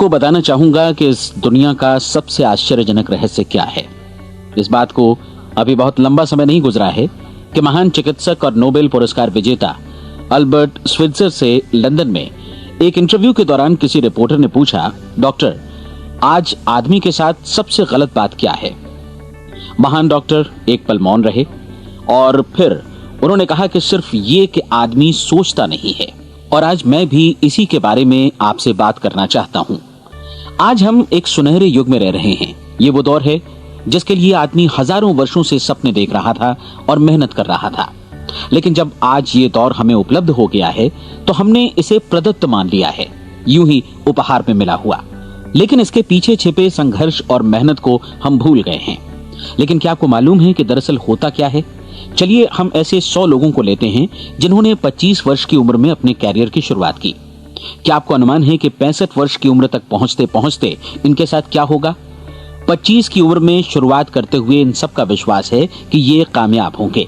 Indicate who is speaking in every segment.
Speaker 1: को बताना चाहूंगा कि इस दुनिया का सबसे आश्चर्यजनक रहस्य क्या है। इस बात को अभी बहुत लंबा समय नहीं गुजरा है कि महान चिकित्सक और नोबेल पुरस्कार विजेता अल्बर्ट स्विट्जर से लंदन में एक इंटरव्यू के दौरान किसी रिपोर्टर ने पूछा, डॉक्टर, आज आदमी के साथ सबसे गलत बात क्या है। महान डॉक्टर एक पल मौन रहे और फिर उन्होंने कहा कि सिर्फ ये कि आदमी सोचता नहीं है। और आज मैं भी इसी के बारे में आपसे बात करना चाहता हूं। आज हम एक सुनहरे युग में रह रहे हैं। ये वो दौर है जिसके लिए आदमी हजारों वर्षों से सपने देख रहा था और मेहनत कर रहा था। लेकिन जब आज ये दौर हमें उपलब्ध हो गया है तो हमने इसे प्रदत्त मान लिया है, यूं ही उपहार में मिला हुआ। लेकिन इसके पीछे छिपे संघर्ष और मेहनत को हम भूल गए हैं। लेकिन क्या आपको मालूम है कि दरअसल होता क्या है? चलिए हम ऐसे 100 लोगों को लेते हैं जिन्होंने 25 वर्ष की उम्र में अपने कैरियर की शुरुआत की। क्या आपको अनुमान है कि 65 वर्ष की उम्र तक पहुंचते पहुंचते इनके साथ क्या होगा? 25 की उम्र में शुरुआत करते हुए इन सब का विश्वास है कि ये कामयाब होंगे।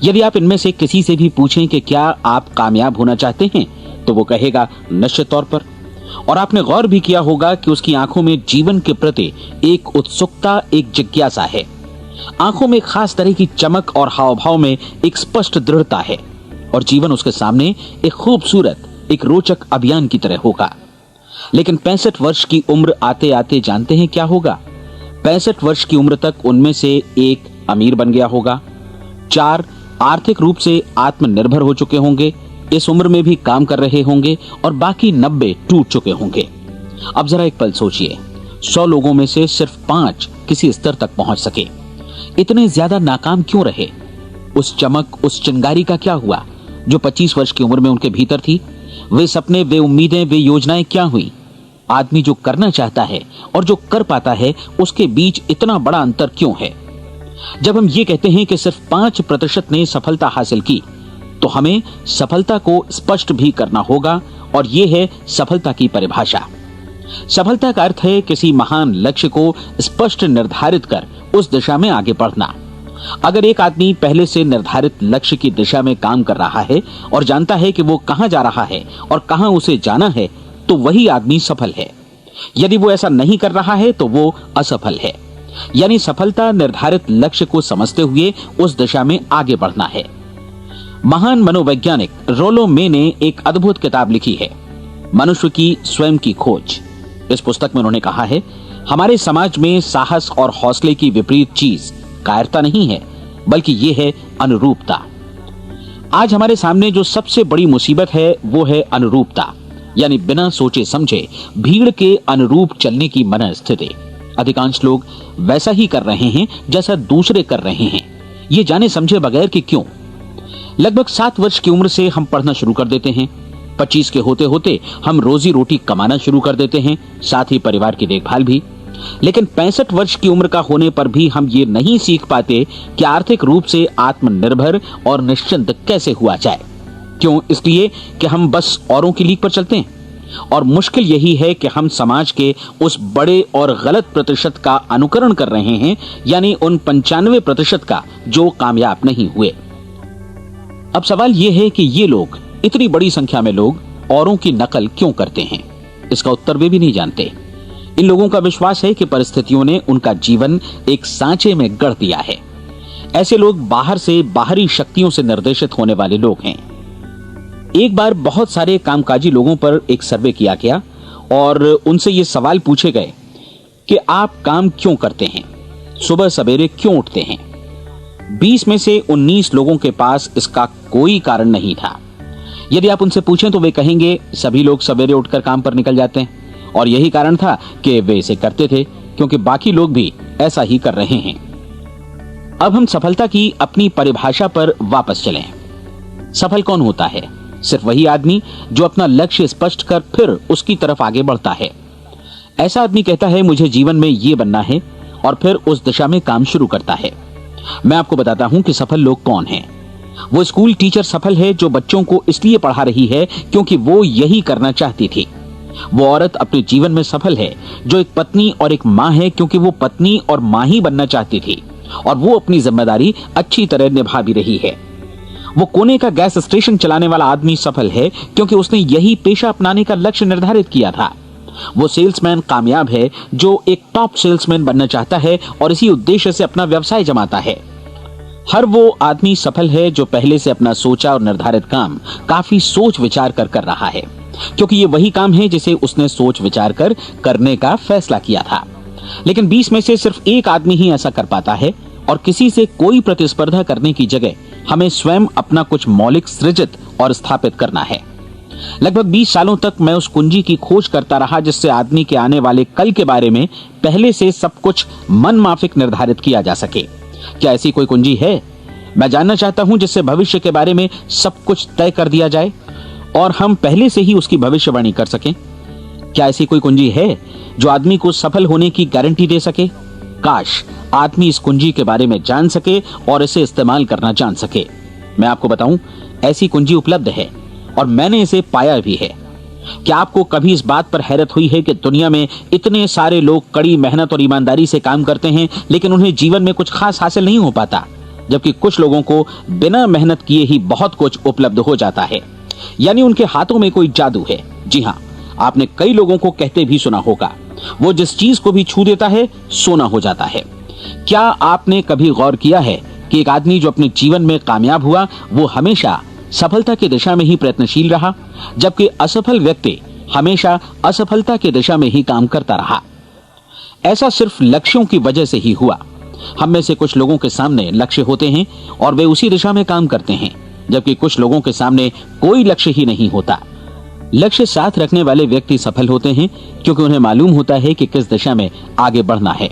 Speaker 1: यदि आप इनमें से किसी से भी पूछें कि क्या आप कामयाब होना चाहते हैं, तो वो कहेगा निश्चित तौर पर। और आपने गौर भी किया होगा कि उसकी आंखों में जीवन के प्रति एक उत्सुकता, एक जिज्ञासा है। आंखों में खास तरह की चमक और हाव भाव में एक स्पष्ट दृढ़ता है और जीवन उसके सामने एक खूबसूरत, एक रोचक अभियान की तरह होगा। लेकिन 65 वर्ष की उम्र आते आते जानते हैं क्या होगा? 65 वर्ष की उम्र तक उनमें से एक अमीर बन गया होगा, 4 आर्थिक रूप से आत्मनिर्भर हो चुके होंगे, इस उम्र में भी काम कर रहे होंगे और बाकी 90 टूट चुके होंगे। अब जरा एक पल सोचिए, 100 लोगों में से सिर्फ 5 किसी स्तर तक पहुंच सके। इतने ज्यादा नाकाम क्यों रहे? उस चमक, उस चिंगारी का क्या हुआ जो 25 वर्ष की उम्र में उनके भीतर थी? वे सपने, वे उम्मीदें, वे योजनाएं क्या हुई? आदमी जो करना चाहता है और जो कर पाता है, उसके बीच इतना बड़ा अंतर क्यों है? जब हम ये कहते हैं कि सिर्फ 5% ने सफलता हासिल की, तो हमें सफलता को स्पष्ट भी करना होगा और यह है सफलता की परिभाषा। सफलता का अर्थ है किसी महान लक्ष्य को स्पष्ट निर्धारित कर उस दिशा में आगे बढ़ना। अगर एक आदमी पहले से निर्धारित लक्ष्य की दिशा में काम कर रहा है और जानता है कि वो कहां जा रहा है और कहां उसे जाना है, तो वही आदमी सफल है। यदि वो ऐसा नहीं कर रहा है तो वो असफल है। यानी सफलता निर्धारित लक्ष्य को समझते हुए उस दिशा में आगे बढ़ना है। महान मनोवैज्ञानिक रोलो मे ने एक अद्भुत किताब लिखी है, मनुष्य की स्वयं की खोज। इस पुस्तक में उन्होंने कहा है, हमारे समाज में साहस और हौसले की विपरीत चीज कायरता नहीं है, बल्कि ये है अनुरूपता। आज हमारे सामने जो सबसे बड़ी मुसीबत है वो है अनुरूपता, यानी बिना सोचे समझे भीड़ के अनुरूप चलने की मनस्थिति। अधिकांश लोग वैसा ही कर रहे हैं जैसा दूसरे कर रहे हैं, ये जाने समझे बगैर कि क्यों। लगभग 7 वर्ष की उम्र से हम पढ़ना शुरू कर देते हैं। 25 के होते होते हम रोजी रोटी कमाना शुरू कर देते हैं, साथ ही परिवार की देखभाल भी। लेकिन 65 वर्ष की उम्र का होने पर भी हम ये नहीं सीख पाते कि आर्थिक रूप से आत्मनिर्भर और निश्चिंत कैसे हुआ जाए। क्यों? इसलिए कि हम बस औरों की लीक पर चलते हैं। और मुश्किल यही है कि हम समाज के उस बड़े और गलत प्रतिशत का अनुकरण कर रहे हैं, यानी उन 95% का जो कामयाब नहीं हुए। अब सवाल यह है कि ये लोग, इतनी बड़ी संख्या में लोग, औरों की नकल क्यों करते हैं? इसका उत्तर वे भी नहीं जानते। इन लोगों का विश्वास है कि परिस्थितियों ने उनका जीवन एक सांचे में गढ़ दिया है। ऐसे लोग बाहर से, बाहरी शक्तियों से निर्देशित होने वाले लोग हैं। एक बार बहुत सारे कामकाजी लोगों पर एक सर्वे किया गया और उनसे ये सवाल पूछे गए कि आप काम क्यों करते हैं, सुबह सवेरे क्यों उठते हैं? 20 में से 19 लोगों के पास इसका कोई कारण नहीं था। यदि आप उनसे पूछें तो वे कहेंगे सभी लोग सवेरे उठकर काम पर निकल जाते हैं और यही कारण था कि वे इसे करते थे क्योंकि बाकी लोग भी ऐसा ही कर रहे हैं। अब हम सफलता की अपनी परिभाषा पर वापस चलें। सफल कौन होता है? सिर्फ वही आदमी जो अपना लक्ष्य स्पष्ट कर फिर उसकी तरफ आगे बढ़ता है। ऐसा आदमी कहता है मुझे जीवन में ये बनना है और फिर उस दिशा में काम शुरू करता है। मैं आपको बताता हूं कि सफल लोग कौन हैं। वो स्कूल टीचर सफल है जो बच्चों को इसलिए पढ़ा रही है क्योंकि वो यही करना चाहती थी। वो औरत अपने जीवन में सफल है जो एक पत्नी और एक माँ है क्योंकि वो पत्नी और माँ ही बनना चाहती थी और वो अपनी जिम्मेदारी अच्छी तरह निभा भी रही है। वो कोने का गैस स्टेशन चलाने वाला आदमी सफल है क्योंकि उसने यही पेशा अपनाने का लक्ष्य निर्धारित किया था वो सेल्समैन कामयाब है जो एक टॉप सेल्समैन बनना चाहता है और इसी उद्देश्य से अपना व्यवसाय जमाता है। हर वो आदमी सफल है जो पहले से अपना सोचा और निर्धारित काम काफी सोच विचार कर रहा है, क्योंकि ये वही काम है जिसे उसने सोच विचार कर करने का फैसला किया था। लेकिन 20 में से सिर्फ एक आदमी ही ऐसा कर पाता है, और किसी से कोई प्रतिस्पर्धा करने की जगह हमें स्वयं अपना कुछ मौलिक सृजित और स्थापित करना है। लगभग 20 सालों तक मैं उस कुंजी की खोज करता रहा जिससे आदमी के आने वाले कल के बारे में पहले से सब कुछ मन माफिक निर्धारित किया जा सके। क्या ऐसी कोई कुंजी है? मैं जानना चाहता हूं जिससे भविष्य के बारे में सब कुछ तय कर दिया जाए और हम पहले से ही उसकी भविष्यवाणी कर सकें। क्या ऐसी कोई कुंजी है जो आदमी को सफल होने की गारंटी दे सके? काश आदमी इस कुंजी के बारे में जान सके और इसे इस्तेमाल करना जान सके। मैं आपको बताऊं, ऐसी कुंजी उपलब्ध है और मैंने इसे पाया भी है। क्या आपको कभी इस बात पर हैरत हुई है कि दुनिया में इतने सारे लोग कड़ी मेहनत और ईमानदारी से काम करते हैं, लेकिन उन्हें जीवन में कुछ खास हासिल नहीं हो पाता, जबकि कुछ लोगों को बिना मेहनत किए ही बहुत कुछ उपलब्ध हो जाता है। यानी उनके हाथों में कोई जादू है। जी हाँ, आपने कई लोगों को कहते भी सुना होगा, वो जिस चीज को भी छू देता है सोना हो जाता है। क्या आपने कभी गौर किया है कि एक आदमी जो अपने जीवन में कामयाब हुआ वो हमेशा सफलता की दिशा में ही प्रयत्नशील रहा, जबकि असफल व्यक्ति हमेशा असफलता की दिशा में ही काम करता रहा? ऐसा सिर्फ लक्ष्यों की वजह से ही हुआ। हम में से कुछ लोगों के सामने लक्ष्य होते हैं और वे उसी दिशा में काम करते हैं, जबकि कुछ लोगों के सामने कोई लक्ष्य ही नहीं होता। लक्ष्य साथ रखने वाले व्यक्ति सफल होते हैं क्योंकि उन्हें मालूम होता है कि किस दिशा में आगे बढ़ना है।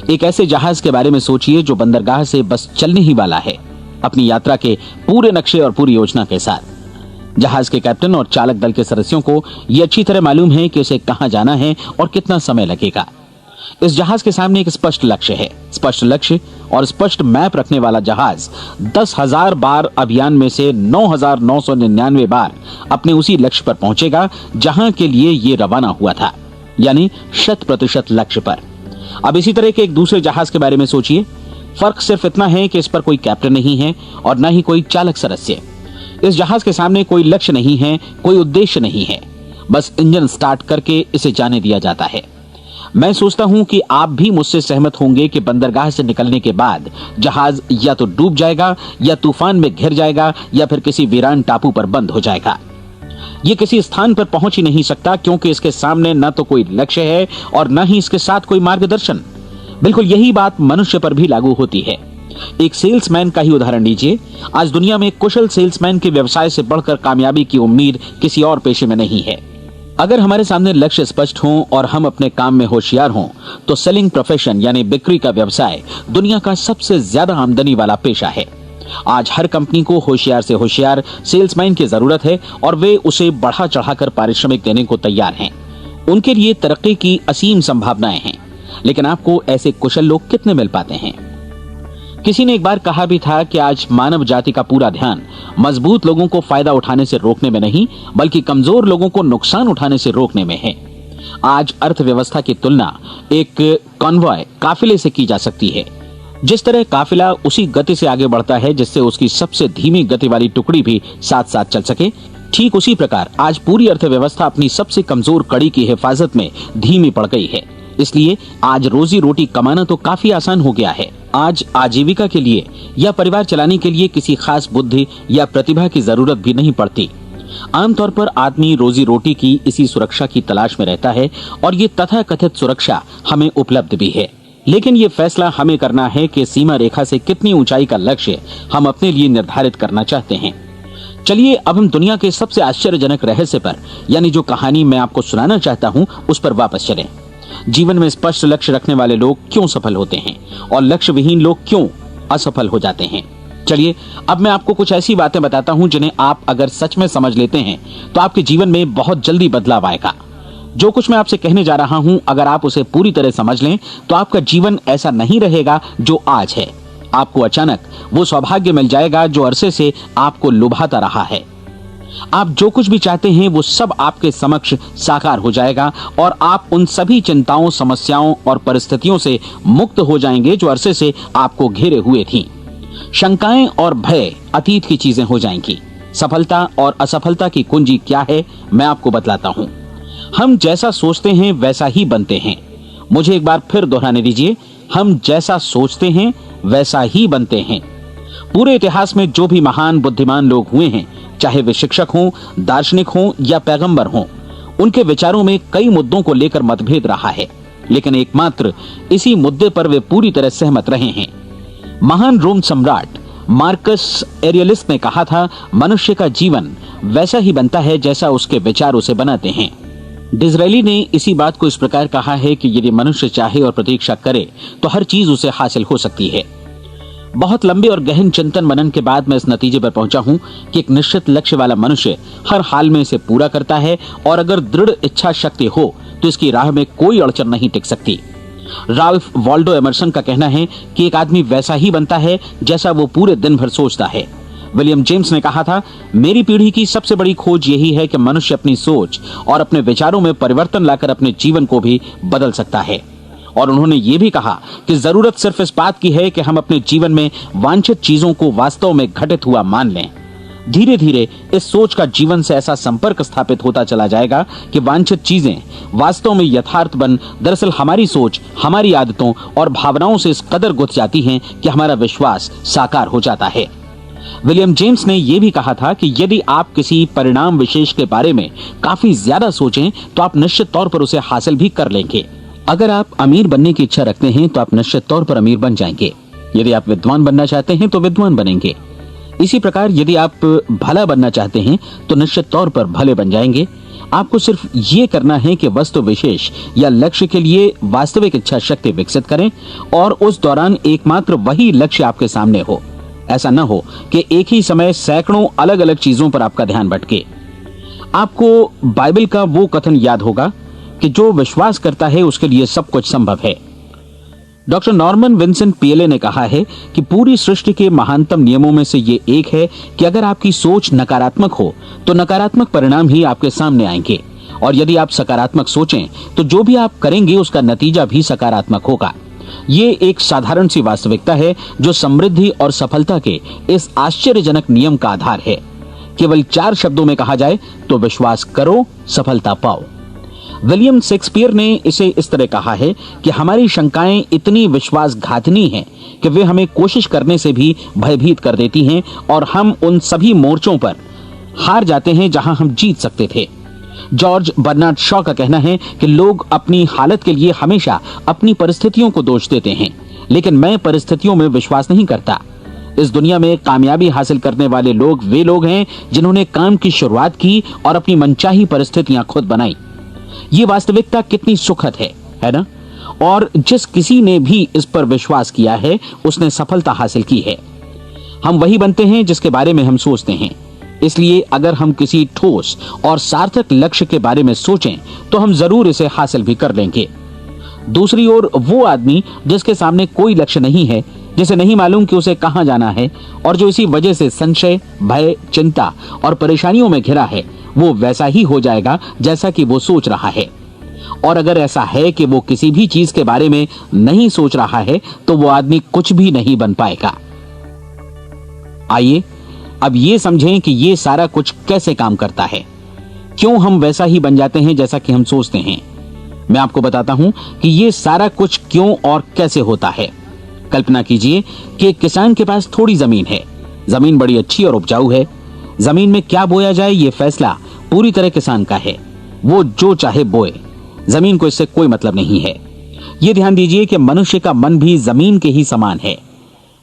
Speaker 1: एक ऐसे जहाज के बारे में सोचिए जो बंदरगाह से बस चलने ही वाला है, अपनी यात्रा के पूरे नक्शे और पूरी योजना के साथ। जहाज के कैप्टन और चालक दल के सदस्यों को यह अच्छी तरह मालूम है कि उसे कहां जाना है और कितना समय लगेगा। इस जहाज के सामने एक स्पष्ट लक्ष्य है। स्पष्ट लक्ष्य और स्पष्ट मैप रखने वाला जहाज 10,000 बार अभियान में से 9,999 बार अपने उसी लक्ष्य पर पहुंचेगा जहां के लिए ये रवाना हुआ था, यानी 100% लक्ष्य पर। अब इसी तरह के एक दूसरे जहाज के बारे में सोचिए। फर्क सिर्फ इतना है कि इस पर कोई कैप्टन नहीं है और न ही कोई चालक सदस्य। इस जहाज के सामने कोई लक्ष्य नहीं है, कोई उद्देश्य नहीं है, बस इंजन स्टार्ट करके इसे जाने दिया जाता है। मैं सोचता हूं कि आप भी मुझसे सहमत होंगे कि बंदरगाह से निकलने के बाद जहाज या तो डूब जाएगा या तूफान में घिर जाएगा या फिर किसी वीरान टापू पर बंद हो जाएगा। ये किसी स्थान पर पहुंच ही नहीं सकता क्योंकि इसके सामने न तो कोई लक्ष्य है और न ही इसके साथ कोई मार्गदर्शन। बिल्कुल यही बात मनुष्य पर भी लागू होती है। एक सेल्समैन का ही उदाहरण लीजिए। आज दुनिया में कुशल सेल्समैन के व्यवसाय से बढ़कर कामयाबी की उम्मीद किसी और पेशे में नहीं है। अगर हमारे सामने लक्ष्य स्पष्ट हो और हम अपने काम में होशियार हों, तो सेलिंग प्रोफेशन यानी बिक्री का व्यवसाय दुनिया का सबसे ज्यादा आमदनी वाला पेशा है। आज हर कंपनी को होशियार से होशियार सेल्समैन की जरूरत है और वे उसे बढ़ा चढ़ाकर पारिश्रमिक देने को तैयार हैं। उनके लिए तरक्की की असीम संभावनाएं हैं, लेकिन आपको ऐसे कुशल लोग कितने मिल पाते हैं? किसी ने एक बार कहा भी था कि आज मानव जाति का पूरा ध्यान मजबूत लोगों को फायदा उठाने से रोकने में नहीं, बल्कि कमजोर लोगों को नुकसान उठाने से रोकने में है। आज अर्थव्यवस्था की तुलना एक कॉन्वॉय काफिले से की जा सकती है। जिस तरह काफिला उसी गति से आगे बढ़ता है जिससे उसकी सबसे धीमी गति वाली टुकड़ी भी साथ साथ चल सके, ठीक उसी प्रकार आज पूरी अर्थव्यवस्था अपनी सबसे कमजोर कड़ी की हिफाजत में धीमी पड़ गई है। इसलिए आज रोजी रोटी कमाना तो काफी आसान हो गया है। आज आजीविका के लिए या परिवार चलाने के लिए किसी खास बुद्धि या प्रतिभा की जरूरत भी नहीं पड़ती। आमतौर पर आदमी रोजी रोटी की इसी सुरक्षा की तलाश में रहता है और ये तथाकथित सुरक्षा हमें उपलब्ध भी है। लेकिन ये फैसला हमें करना है कि सीमा रेखा से कितनी ऊंचाई का लक्ष्य हम अपने लिए निर्धारित करना चाहते हैं। चलिए अब हम दुनिया के सबसे आश्चर्यजनक रहस्य पर, यानी जो कहानी मैं आपको सुनाना चाहता हूं, उस पर वापस चलें। जीवन में स्पष्ट लक्ष्य रखने वाले लोग क्यों सफल होते हैं और लक्ष्य विहीन लोग क्यों असफल हो जाते हैं। चलिए अब मैं आपको कुछ ऐसी बातें बताता हूं जिन्हें आप अगर सच में समझ लेते हैं तो आपके जीवन में बहुत जल्दी बदलाव आएगा। जो कुछ मैं आपसे कहने जा रहा हूं, अगर आप उसे पूरी तरह समझ लें तो आपका जीवन ऐसा नहीं रहेगा जो आज है। आपको अचानक वो सौभाग्य मिल जाएगा जो अरसे से आपको लुभाता रहा है। आप जो कुछ भी चाहते हैं वो सब आपके समक्ष साकार हो जाएगा और आप उन सभी चिंताओं, समस्याओं और परिस्थितियों से मुक्त हो जाएंगे जो अरसे से आपको घेरे हुए थीं। शंकाएं और भय अतीत की चीजें हो जाएंगी। सफलता और असफलता की कुंजी क्या है, मैं आपको बतलाता हूं। हम जैसा सोचते हैं वैसा ही बनते हैं। मुझे एक बार फिर दोहराने दीजिए, हम जैसा सोचते हैं वैसा ही बनते हैं। पूरे इतिहास में जो भी महान बुद्धिमान लोग हुए हैं, चाहे वे शिक्षक हों, दार्शनिक हों या पैगंबर हों, उनके विचारों में कई मुद्दों को लेकर मतभेद रहा है, लेकिन एकमात्र इसी मुद्दे पर वे पूरी तरह सहमत रहे हैं। महान रोम सम्राट मार्कस एरियलिस ने कहा था, मनुष्य का जीवन वैसा ही बनता है जैसा उसके विचार उसे बनाते हैं। डिज़रायली ने इसी बात को इस प्रकार कहा है कि यदि मनुष्य चाहे और प्रतीक्षा करे तो हर चीज उसे हासिल हो सकती है। बहुत लंबे और गहन चिंतन मनन के बाद मैं इस नतीजे पर पहुंचा हूं कि एक निश्चित लक्ष्य वाला मनुष्य हर हाल में इसे पूरा करता है, और अगर दृढ़ इच्छा शक्ति हो तो इसकी राह में कोई अड़चन नहीं टिक सकती। राल्फ वॉल्डो एमर्सन का कहना है कि एक आदमी वैसा ही बनता है जैसा वो पूरे दिन भर सोचता है। विलियम जेम्स ने कहा था, मेरी पीढ़ी की सबसे बड़ी खोज यही है कि मनुष्य अपनी सोच और अपने विचारों में परिवर्तन लाकर अपने जीवन को भी बदल सकता है। और उन्होंने ये भी कहा कि जरूरत सिर्फ इस बात की है कि हम अपने जीवन में वांछित चीजों को वास्तव में घटित हुआ मान लें। धीरे धीरे इस सोच का जीवन से ऐसा संपर्क स्थापित होता चला जाएगा कि वांछित चीजें वास्तव में यथार्थ बन दरअसल हमारी सोच, हमारी आदतों और भावनाओं से इस कदर गुथ जाती हैं कि हमारा विश्वास साकार हो जाता है। विलियम जेम्स ने यह भी कहा था कि यदि आप किसी परिणाम विशेष के बारे में काफी ज्यादा सोचें तो आप निश्चित तौर पर उसे हासिल भी कर लेंगे। अगर आप अमीर बनने की इच्छा रखते हैं तो आप निश्चित तौर पर अमीर बन जाएंगे। यदि आप विद्वान बनना चाहते हैं तो विद्वान बनेंगे। इसी प्रकार यदि आप भला बनना चाहते हैं तो निश्चित तौर पर भले बन जाएंगे। आपको सिर्फ ये करना है कि वस्तु विशेष या लक्ष्य के लिए वास्तविक इच्छा शक्ति विकसित करें और उस दौरान एकमात्र वही लक्ष्य आपके सामने हो। ऐसा न हो कि एक ही समय सैकड़ों अलग अलग चीजों पर आपका ध्यान भटके। आपको बाइबल का वो कथन याद होगा कि जो विश्वास करता है उसके लिए सब कुछ संभव है। डॉक्टर नॉर्मन विंसेंट पीएले ने कहा है कि पूरी सृष्टि के महानतम नियमों में से ये एक है कि अगर आपकी सोच नकारात्मक हो तो नकारात्मक परिणाम ही आपके सामने आएंगे, और यदि आप सकारात्मक सोचें तो जो भी आप करेंगे उसका नतीजा भी सकारात्मक होगा। ये एक साधारण सी वास्तविकता है जो समृद्धि और सफलता के इस आश्चर्यजनक नियम का आधार है। केवल 4 शब्दों में कहा जाए तो विश्वास करो, सफलता पाओ। विलियम शेक्सपियर ने इसे इस तरह कहा है कि हमारी शंकाएं इतनी विश्वासघातनी हैं कि वे हमें कोशिश करने से भी भयभीत कर देती हैं, और हम उन सभी मोर्चों पर हार जाते हैं जहां हम जीत सकते थे। जॉर्ज बर्नार्ड शॉ का कहना है कि लोग अपनी हालत के लिए हमेशा अपनी परिस्थितियों को दोष देते हैं, लेकिन मैं परिस्थितियों में विश्वास नहीं करता। इस दुनिया में कामयाबी हासिल करने वाले लोग वे लोग हैं जिन्होंने काम की शुरुआत की और अपनी मनचाही परिस्थितियां खुद बनाई। ये वास्तविकता कितनी सुखद है ना? और जिस किसी ने भी इस पर विश्वास किया है उसने सफलता हासिल की है। हम वही बनते हैं जिसके बारे में हम सोचते हैं। इसलिए अगर हम किसी ठोस और सार्थक लक्ष्य के बारे में सोचें तो हम जरूर इसे हासिल भी कर लेंगे। दूसरी ओर वो आदमी जिसके सामने कोई लक्ष्य नहीं है, जिसे नहीं मालूम कि उसे कहां जाना है, और जो इसी वजह से संशय, भय, चिंता और परेशानियों में घिरा है, वो वैसा ही हो जाएगा जैसा कि वो सोच रहा है। और अगर ऐसा है कि वो किसी भी चीज के बारे में नहीं सोच रहा है तो वो आदमी कुछ भी नहीं बन पाएगा। आइए अब ये समझें कि ये सारा कुछ कैसे काम करता है, क्यों हम वैसा ही बन जाते हैं जैसा कि हम सोचते हैं। मैं आपको बताता हूं कि ये सारा कुछ क्यों और कैसे होता है। कल्पना कीजिए कि एक किसान के पास थोड़ी जमीन है। जमीन बड़ी अच्छी और उपजाऊ है। जमीन में क्या बोया जाए ये फैसला पूरी तरह किसान का है। वो जो चाहे बोए, जमीन को इससे कोई मतलब नहीं है। ये ध्यान दीजिए कि मनुष्य का मन भी जमीन के ही समान है,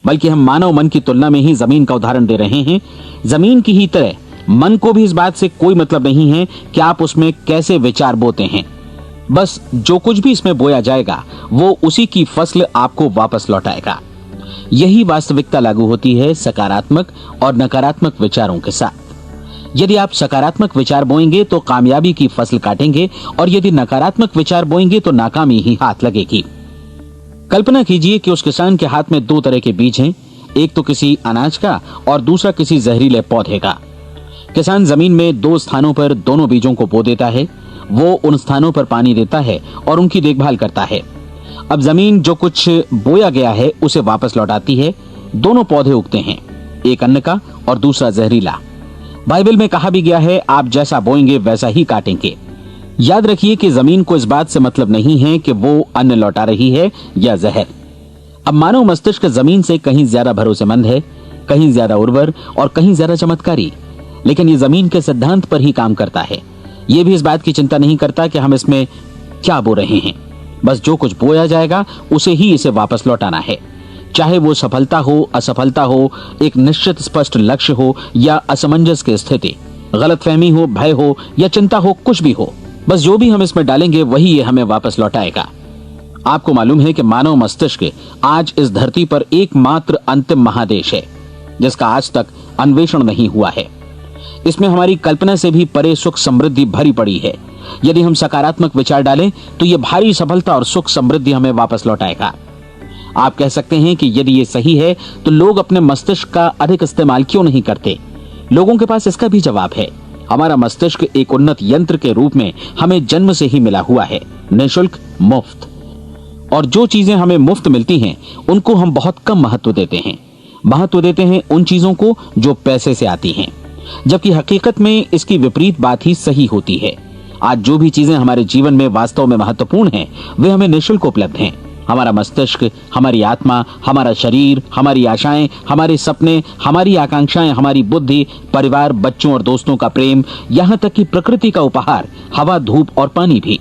Speaker 1: बल्कि हम मानव मन की तुलना में ही जमीन का उदाहरण दे रहे हैं। जमीन की ही तरह मन को भी इस बात से कोई मतलब नहीं है कि आप उसमें कैसे विचार बोते हैं। बस जो कुछ भी इसमें बोया जाएगा वो उसी की फसल आपको वापस लौटाएगा। यही वास्तविकता लागू होती है सकारात्मक और नकारात्मक विचारों के साथ। यदि आप सकारात्मक विचार बोएंगे तो कामयाबी की फसल काटेंगे, और यदि नकारात्मक विचार बोएंगे तो नाकामी ही हाथ लगेगी। कल्पना कीजिए कि उस किसान के हाथ में 2 तरह के बीज हैं, एक तो किसी अनाज का और दूसरा किसी जहरीले पौधे का। किसान जमीन में 2 स्थानों पर दोनों बीजों को बो देता है। वो उन स्थानों पर पानी देता है और उनकी देखभाल करता है। अब जमीन जो कुछ बोया गया है उसे वापस लौटाती है। दोनों पौधे उगते हैं, एक अन्न का और दूसरा जहरीला। बाइबल में कहा भी गया है, आप जैसा बोएंगे वैसा ही काटेंगे। याद रखिए कि जमीन को इस बात से मतलब नहीं है कि वो अन्न लौटा रही है या जहर। अब मानव मस्तिष्क जमीन से कहीं ज्यादा भरोसेमंद है, कहीं ज्यादा उर्वर और कहीं ज्यादा चमत्कारी, लेकिन ये जमीन के सिद्धांत पर ही काम करता है। ये भी इस बात की चिंता नहीं करता कि हम इसमें क्या बो रहे हैं। बस जो कुछ बोया जाएगा उसे ही इसे वापस लौटाना है, चाहे वो सफलता हो, असफलता हो, एक निश्चित स्पष्ट लक्ष्य हो या असमंजस की स्थिति, गलतफहमी हो, भय हो या चिंता हो, कुछ भी हो। बस जो भी हम इसमें डालेंगे वही ये हमें वापस लौटाएगा। आपको मालूम है कि मानव मस्तिष्क आज इस धरती पर एकमात्र अंतिम महादेश है जिसका आज तक अन्वेषण नहीं हुआ है। इसमें हमारी कल्पना से भी परे सुख समृद्धि भरी पड़ी है। यदि हम सकारात्मक विचार डालें तो ये भारी सफलता और सुख समृद्धि हमें वापस लौटाएगा। आप कह सकते हैं कि यदि ये सही है तो लोग अपने मस्तिष्क का अधिक इस्तेमाल क्यों नहीं करते? लोगों के पास इसका भी जवाब है। हमारा मस्तिष्क एक उन्नत यंत्र के रूप में हमें जन्म से ही मिला हुआ है, निःशुल्क, मुफ्त। और जो चीजें हमें मुफ्त मिलती हैं उनको हम बहुत कम महत्व देते हैं। महत्व देते हैं उन चीजों को जो पैसे से आती हैं, जबकि हकीकत में इसकी विपरीत बात ही सही होती है। आज जो भी चीजें हमारे जीवन में वास्तव में महत्वपूर्ण हैं वे हमें निःशुल्क उपलब्ध हैं। हमारा मस्तिष्क, हमारी आत्मा, हमारा शरीर, हमारी आशाएं, हमारे सपने, हमारी आकांक्षाएं, हमारी बुद्धि, परिवार, बच्चों और दोस्तों का प्रेम, यहाँ तक कि प्रकृति का उपहार, हवा, धूप और पानी भी,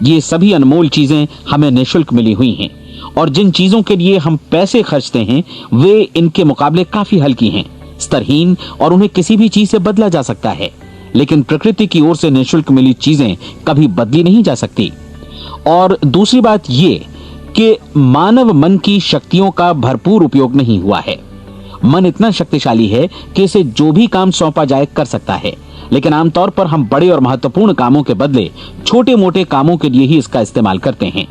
Speaker 1: ये सभी अनमोल चीजें हमें निःशुल्क मिली हुई हैं। और जिन चीजों के लिए हम पैसे खर्चते हैं वे इनके मुकाबले काफी हल्की हैं, स्तरहीन, और उन्हें किसी भी चीज से बदला जा सकता है। लेकिन प्रकृति की ओर से निःशुल्क मिली चीजें कभी बदली नहीं जा सकती। और दूसरी बात ये कि मानव मन की शक्तियों का भरपूर उपयोग नहीं हुआ है। मन इतना शक्तिशाली है कि इसे जो भी काम सौंपा जाए कर सकता है, लेकिन आमतौर पर हम बड़े और महत्वपूर्ण कामों के बदले छोटे मोटे कामों के लिए ही इसका इस्तेमाल करते हैं।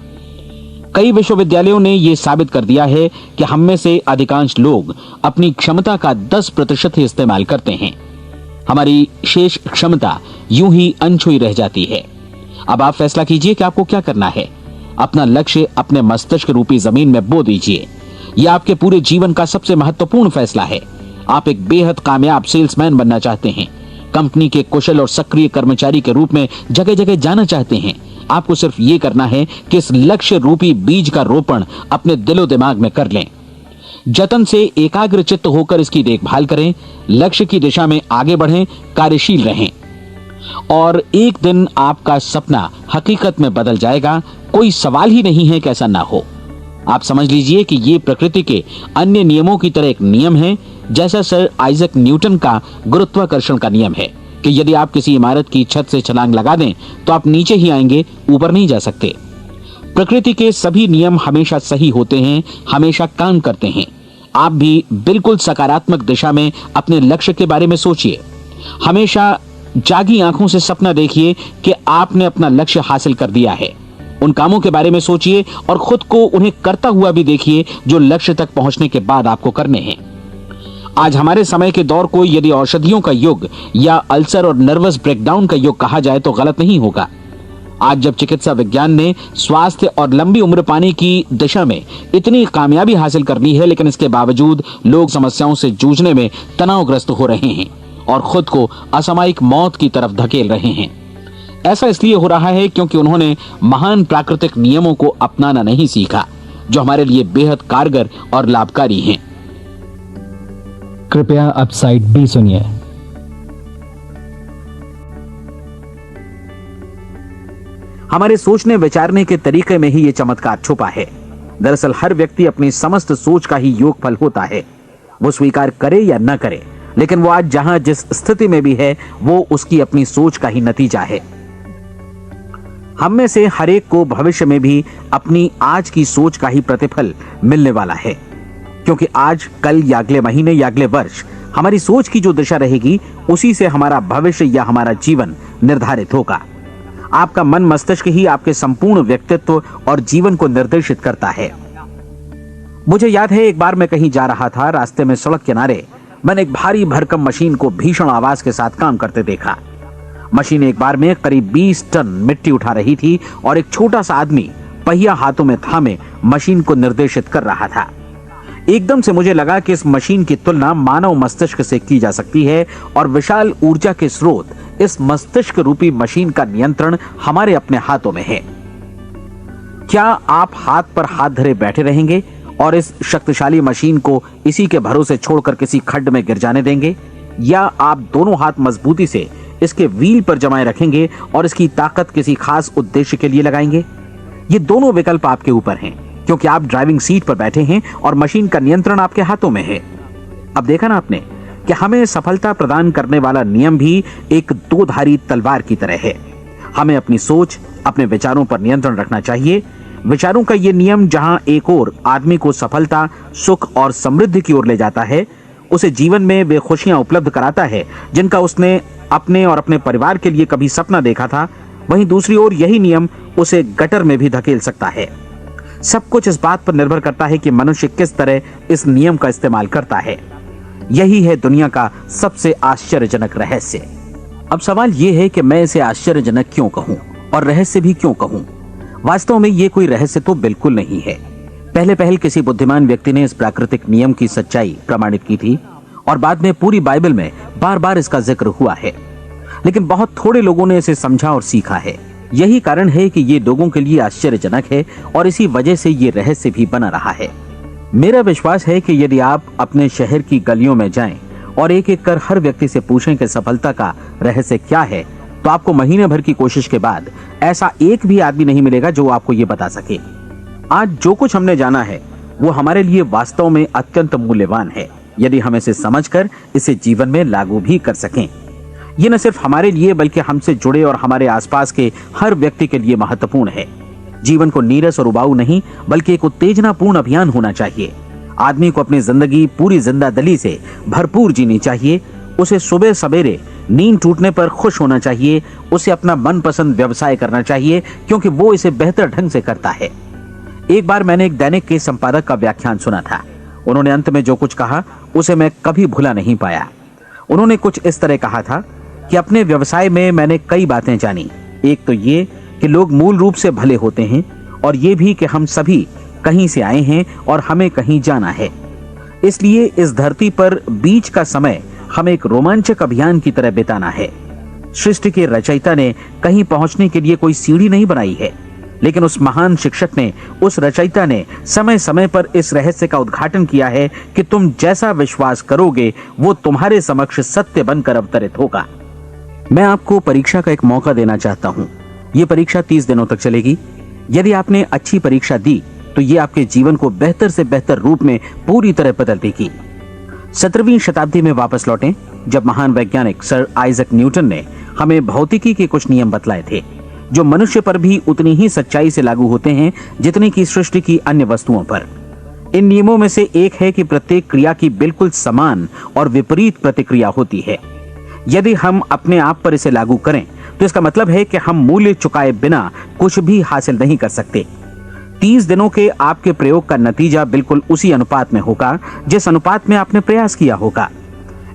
Speaker 1: कई विश्वविद्यालयों ने यह साबित कर दिया है कि हम में से अधिकांश लोग अपनी क्षमता का 10% ही इस्तेमाल करते हैं। हमारी शेष क्षमता यूं ही अनछुई रह जाती है। अब आप फैसला कीजिए कि आपको क्या करना है। अपना लक्ष्य अपने मस्तिष्क रूपी जमीन में बो दीजिए। यह आपके पूरे जीवन का सबसे महत्वपूर्ण फैसला है। आप एक बेहद कामयाब सेल्समैन बनना चाहते हैं, कंपनी के कुशल और सक्रिय कर्मचारी के रूप में जगह जगह जाना चाहते हैं। आपको सिर्फ ये करना है कि इस लक्ष्य रूपी बीज का रोपण अपने दिलो दिमाग में कर लें। जतन से एकाग्र चित्त होकर इसकी देखभाल करें, लक्ष्य की दिशा में आगे बढ़ें, कार्यशील रहें, और एक दिन आपका सपना हकीकत में बदल जाएगा। कोई सवाल ही नहीं है कि ऐसा ना हो। आप समझ लीजिए कि ये प्रकृति के अन्य नियमों की तरह एक नियम है, जैसा सर आइजक न्यूटन का गुरुत्वाकर्षण का नियम है कि यदि आप किसी इमारत की छत से छलांग लगा दें तो आप नीचे ही आएंगे, ऊपर नहीं जा सकते। प्रकृति के सभी नियम हमेशा सही होते हैं, हमेशा काम करते हैं। आप भी बिल्कुल सकारात्मक दिशा में अपने लक्ष्य के बारे में सोचिए। हमेशा जागी आंखों से सपना देखिए कि आपने अपना लक्ष्य हासिल कर दिया है। उन कामों के बारे में सोचिए और खुद को उन्हें करता हुआ भी देखिए जो लक्ष्य तक पहुंचने के बाद आपको करने हैं। आज हमारे समय के दौर को यदि औषधियों का युग या अल्सर और नर्वस ब्रेकडाउन का युग कहा जाए तो गलत नहीं होगा। आज जब चिकित्सा विज्ञान ने स्वास्थ्य और लंबी उम्र पाने की दिशा में इतनी कामयाबी हासिल कर ली है, लेकिन इसके बावजूद लोग समस्याओं से जूझने में तनावग्रस्त हो रहे हैं और खुद को असामयिक मौत की तरफ धकेल रहे हैं। ऐसा इसलिए हो रहा है क्योंकि उन्होंने महान प्राकृतिक नियमों को अपनाना नहीं सीखा, जो हमारे लिए बेहद कारगर और लाभकारी हैं।
Speaker 2: कृपया अब साइड बी सुनिए।
Speaker 1: हमारे सोचने विचारने के तरीके में ही ये चमत्कार छुपा है। दरअसल हर व्यक्ति अपनी समस्त सोच का ही योगफल होता है। वो स्वीकार करे या न करे, लेकिन वो आज जहां जिस स्थिति में भी है वो उसकी अपनी सोच का ही नतीजा है। हम में से हर एक को भविष्य में भी अपनी आज की सोच का ही प्रतिफल मिलने वाला है, क्योंकि आज, कल या अगले महीने या अगले वर्ष हमारी सोच की जो दिशा रहेगी उसी से हमारा भविष्य या हमारा जीवन निर्धारित होगा। आपका मन मस्तिष्क ही आपके संपूर्ण व्यक्तित्व और जीवन को निर्देशित करता है। मुझे याद है एक बार मैं कहीं जा रहा था, रास्ते में सड़क किनारे मैंने एक भारी भरकम मशीन को भीषण आवाज के साथ काम करते देखा। मशीन एक बार में करीब 20 टन मिट्टी उठा रही थी और एक छोटा सा आदमी पहिया हाथों में थामे मशीन को निर्देशित कर रहा था। एकदम से मुझे लगा कि इस मशीन की तुलना मानव मस्तिष्क से की जा सकती है और विशाल ऊर्जा के स्रोत इस मस्तिष्क रूपी मशीन का नियंत्रण हमारे अपने हाथों में है। क्या आप हाथ पर हाथ धरे बैठे रहेंगे और इस शक्तिशाली मशीन को इसी के भरोसे छोड़कर किसी खड्ड में गिर जाने देंगे, या आप दोनों हाथ मजबूती से इसके व्हील पर जमाए रखेंगे और इसकी ताकत किसी खास उद्देश्य के लिए लगाएंगे? ये दोनों विकल्प आपके ऊपर हैं, क्योंकि आप ड्राइविंग सीट पर बैठे हैं और मशीन का नियंत्रण आपके हाथों में है। अब देखा ना आपने कि हमें सफलता प्रदान करने वाला नियम भी एक दो-धारी तलवार की तरह है। हमें अपनी सोच, अपने विचारों पर नियंत्रण रखना चाहिए। विचारों का ये नियम जहां एक ओर आदमी को सफलता, सुख और समृद्धि की ओर ले जाता है, उसे जीवन में वे खुशियां उपलब्ध कराता है जिनका उसने अपने और अपने परिवार के लिए कभी सपना देखा था, वहीं दूसरी ओर यही नियम उसे गटर में भी धकेल सकता है। सब कुछ इस बात पर निर्भर करता है कि मनुष्य किस तरह इस नियम का इस्तेमाल करता है। यही है दुनिया का सबसे आश्चर्यजनक रहस्य। अब सवाल यह है कि मैं इसे आश्चर्यजनक क्यों कहूं और रहस्य भी क्यों कहूं? वास्तव में यह कोई रहस्य तो बिल्कुल नहीं है। पहले किसी बुद्धिमान व्यक्ति ने इस प्राकृतिक नियम की सच्चाई प्रमाणित की थी और बाद में पूरी बाइबल में बार बार इसका जिक्र हुआ है, लेकिन बहुत थोड़े लोगों ने इसे समझा और सीखा है। यही कारण है कि ये लोगों के लिए आश्चर्यजनक है और इसी वजह से ये रहस्य भी बना रहा है। मेरा विश्वास है कि यदि आप अपने शहर की गलियों में जाएं और एक एक कर हर व्यक्ति से पूछें कि सफलता का रहस्य क्या है, तो आपको महीने भर की कोशिश के बाद ऐसा एक भी आदमी नहीं मिलेगा जो आपको ये बता सके। आज जो कुछ हमने जाना है वो हमारे लिए वास्तव में अत्यंत मूल्यवान है, यदि हम इसे समझकर इसे जीवन में लागू भी कर सकें। ये न सिर्फ हमारे लिए बल्कि हमसे जुड़े और हमारे आसपास के हर व्यक्ति के लिए महत्वपूर्ण है। जीवन को नीरस और उबाऊ नहीं बल्कि एक उत्तेजनापूर्ण अभियान होना चाहिए। आदमी को अपनी जिंदगी पूरी जिंदादिली से भरपूर जीनी चाहिए। उसे सुबह सवेरे नींद टूटने पर खुश होना चाहिए। उसे अपना मनपसंद व्यवसाय करना चाहिए क्योंकि वो इसे बेहतर ढंग से करता है। एक बार मैंने एक दैनिक के संपादक का व्याख्यान सुना था। उन्होंने अंत में जो कुछ कहा उसे मैं कभी भुला नहीं पाया। उन्होंने कुछ इस तरह कहा था कि अपने व्यवसाय में मैंने कई बातें जानी। एक तो ये कि लोग मूल रूप से भले होते हैं और ये भी कि हम सभी कहीं से आए हैं और हमें कहीं जाना है। इसलिए इस धरती पर बीच का समय हमें एक रोमांचक अभियान की तरह बिताना है। सृष्टि के रचयिता ने कहीं पहुंचने के लिए कोई सीढ़ी नहीं बनाई है, लेकिन उस महान शिक्षक ने, उस रचयिता ने समय समय पर इस रहस्य का उद्घाटन किया है कि तुम जैसा विश्वास करोगे वो तुम्हारे समक्ष सत्य बनकर अवतरित होगा। मैं आपको परीक्षा का एक मौका देना चाहता हूं। ये परीक्षा 30 दिनों तक चलेगी। यदि आपने अच्छी परीक्षा दी तो ये आपके जीवन को बेहतर से बेहतर रूप में पूरी तरह बदल देगी। 17वीं शताब्दी में वापस लौटें, जब महान वैज्ञानिक सर आइजक न्यूटन ने हमें भौतिकी के कुछ नियम बतलाए थे, जो मनुष्य पर भी उतनी ही सच्चाई से लागू होते हैं जितनी की सृष्टि की अन्य वस्तुओं पर। इन नियमों में से एक है कि प्रत्येक क्रिया की बिल्कुल समान और विपरीत प्रतिक्रिया होती है। यदि हम अपने आप पर इसे लागू करें तो इसका मतलब है कि हम मूल्य चुकाए बिना कुछ भी हासिल नहीं कर सकते। 30 दिनों के आपके प्रयोग का नतीजा बिल्कुल उसी अनुपात में होगा जिस अनुपात में आपने प्रयास किया होगा।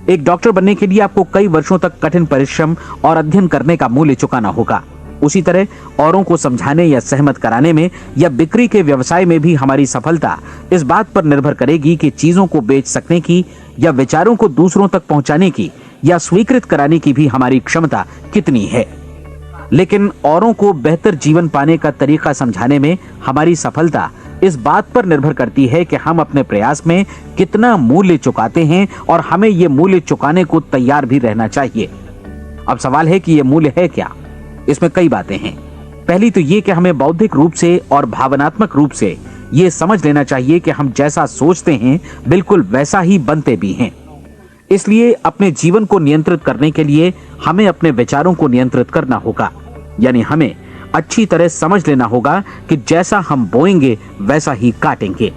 Speaker 1: एक डॉक्टर बनने के लिए आपको कई वर्षों तक कठिन परिश्रम और अध्ययन करने का मूल्य चुकाना होगा। उसी तरह औरों को समझाने या सहमत कराने में या बिक्री के व्यवसाय में भी हमारी सफलता इस बात पर निर्भर करेगी कि चीजों को बेच सकने की या विचारों को दूसरों तक पहुंचाने की या स्वीकृत कराने की भी हमारी क्षमता कितनी है। लेकिन औरों को बेहतर जीवन पाने का तरीका समझाने में हमारी सफलता इस बात पर निर्भर करती है कि हम अपने प्रयास में कितना मूल्य चुकाते हैं और हमें यह मूल्य चुकाने को तैयार भी रहना चाहिए। अब सवाल है कि यह मूल्य है क्या? इसमें कई बातें हैं। पहली तो ये कि हमें बौद्धिक रूप से और भावनात्मक रूप से ये समझ लेना चाहिए कि हम जैसा सोचते हैं बिल्कुल वैसा ही बनते भी हैं। इसलिए अपने जीवन को नियंत्रित करने के लिए हमें अपने विचारों को नियंत्रित करना होगा। यानी हमें अच्छी तरह समझ लेना होगा कि जैसा हम बोएंगे वैसा ही काटेंगे।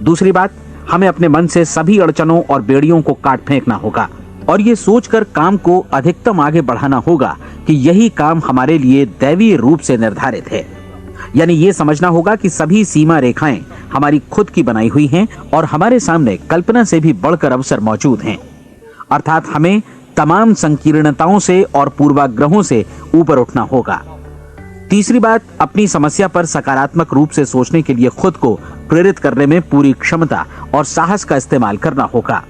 Speaker 1: दूसरी बात, हमें अपने मन से सभी अड़चनों और बेड़ियों को काट फेंकना होगा और ये सोचकर काम को अधिकतम आगे बढ़ाना होगा कि यही काम हमारे लिए दैवीय रूप से निर्धारित है। यानी ये समझना होगा कि सभी सीमा रेखाएं हमारी खुद की बनाई हुई हैं और हमारे सामने कल्पना से भी बढ़कर अवसर मौजूद हैं। अर्थात हमें तमाम संकीर्णताओं से और पूर्वाग्रहों से ऊपर उठना होगा। तीसरी बात, अपनी समस्या पर सकारात्मक रूप से सोचने के लिए खुद को प्रेरित करने में पूरी क्षमता और साहस का इस्तेमाल करना होगा।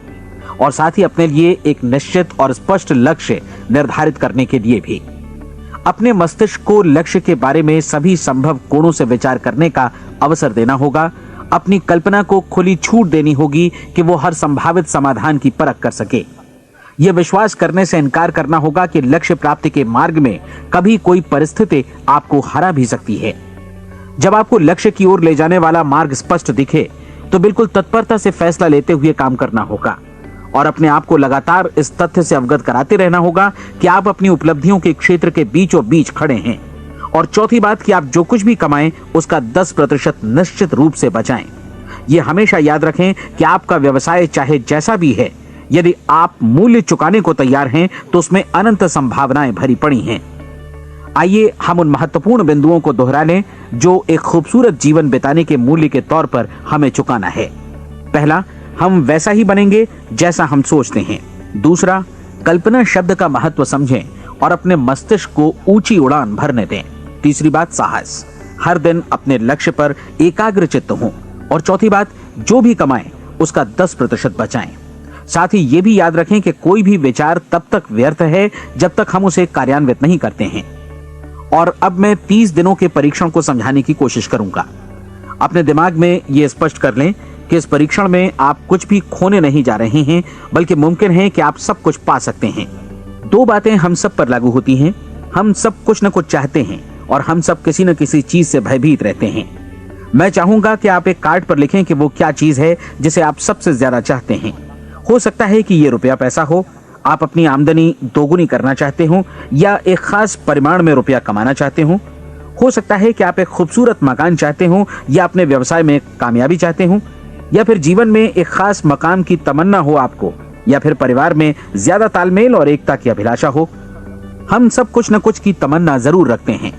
Speaker 1: और साथ ही अपने लिए एक निश्चित और स्पष्ट लक्ष्य निर्धारित करने के लिए भी। अपने मस्तिष्क को लक्ष्य के बारे में सभी संभव कोणों से विचार करने का अवसर देना होगा। अपनी कल्पना को खुली छूट देनी होगी कि वो हर संभावित समाधान की परख कर सके। यह विश्वास करने से इनकार करना होगा कि लक्ष्य प्राप्ति के मार्ग में कभी कोई परिस्थिति आपको हरा भी सकती है। जब आपको लक्ष्य की ओर ले जाने वाला मार्ग स्पष्ट दिखे तो बिल्कुल तत्परता से फैसला लेते हुए काम करना होगा और अपने आप को लगातार इस तथ्य से अवगत कराते रहना होगा कि आप अपनी उपलब्धियों के क्षेत्र के बीचों बीच खड़े हैं। और चौथी बात कि आप जो कुछ भी कमाएं उसका 10% निश्चित रूप से बचाएं। ये हमेशा याद रखें कि आपका व्यवसाय चाहे जैसा भी है, यदि आप मूल्य चुकाने को तैयार हैं तो उसमें अनंत संभावनाएं भरी पड़ी हैं। आइए हम उन महत्वपूर्ण बिंदुओं को दोहरा लें जो एक खूबसूरत जीवन बिताने के मूल्य के तौर पर हमें चुकाना है। पहला, हम वैसा ही बनेंगे जैसा हम सोचते हैं। दूसरा, कल्पना शब्द का महत्व समझें और अपने मस्तिष्क को ऊंची उड़ान भरने दें। तीसरी बात, साहस, हर दिन अपने लक्ष्य पर एकाग्र चित्त हों। और चौथी बात, जो भी कमाएं उसका 10% बचाएं। साथ ही ये भी याद रखें कि कोई भी विचार तब तक व्यर्थ है जब तक हम उसे कार्यान्वित नहीं करते हैं। और अब मैं 30 दिनों के परीक्षण को समझाने की कोशिश करूंगा। अपने दिमाग में ये स्पष्ट कर लें कि इस परीक्षण में आप कुछ भी खोने नहीं जा रहे हैं, बल्कि मुमकिन है कि आप सब कुछ पा सकते हैं। 2 बातें हम सब पर लागू होती हैं। हम सब कुछ न कुछ चाहते हैं और हम सब किसी न किसी चीज से भयभीत रहते हैं। मैं चाहूंगा कि आप एक कार्ड पर लिखें कि वो क्या चीज है जिसे आप सबसे ज्यादा चाहते हैं। हो सकता है कि ये रुपया पैसा हो, आप अपनी आमदनी दोगुनी करना चाहते हो, या एक खास परिमाण में रुपया कमाना चाहते हो सकता है कि आप एक खूबसूरत मकान चाहते हो, या अपने व्यवसाय में कामयाबी चाहते हो, या फिर जीवन में एक खास मकाम की तमन्ना हो आपको, या फिर परिवार में ज्यादा तालमेल और एकता की अभिलाषा हो। हम सब कुछ न कुछ की तमन्ना जरूर रखते हैं।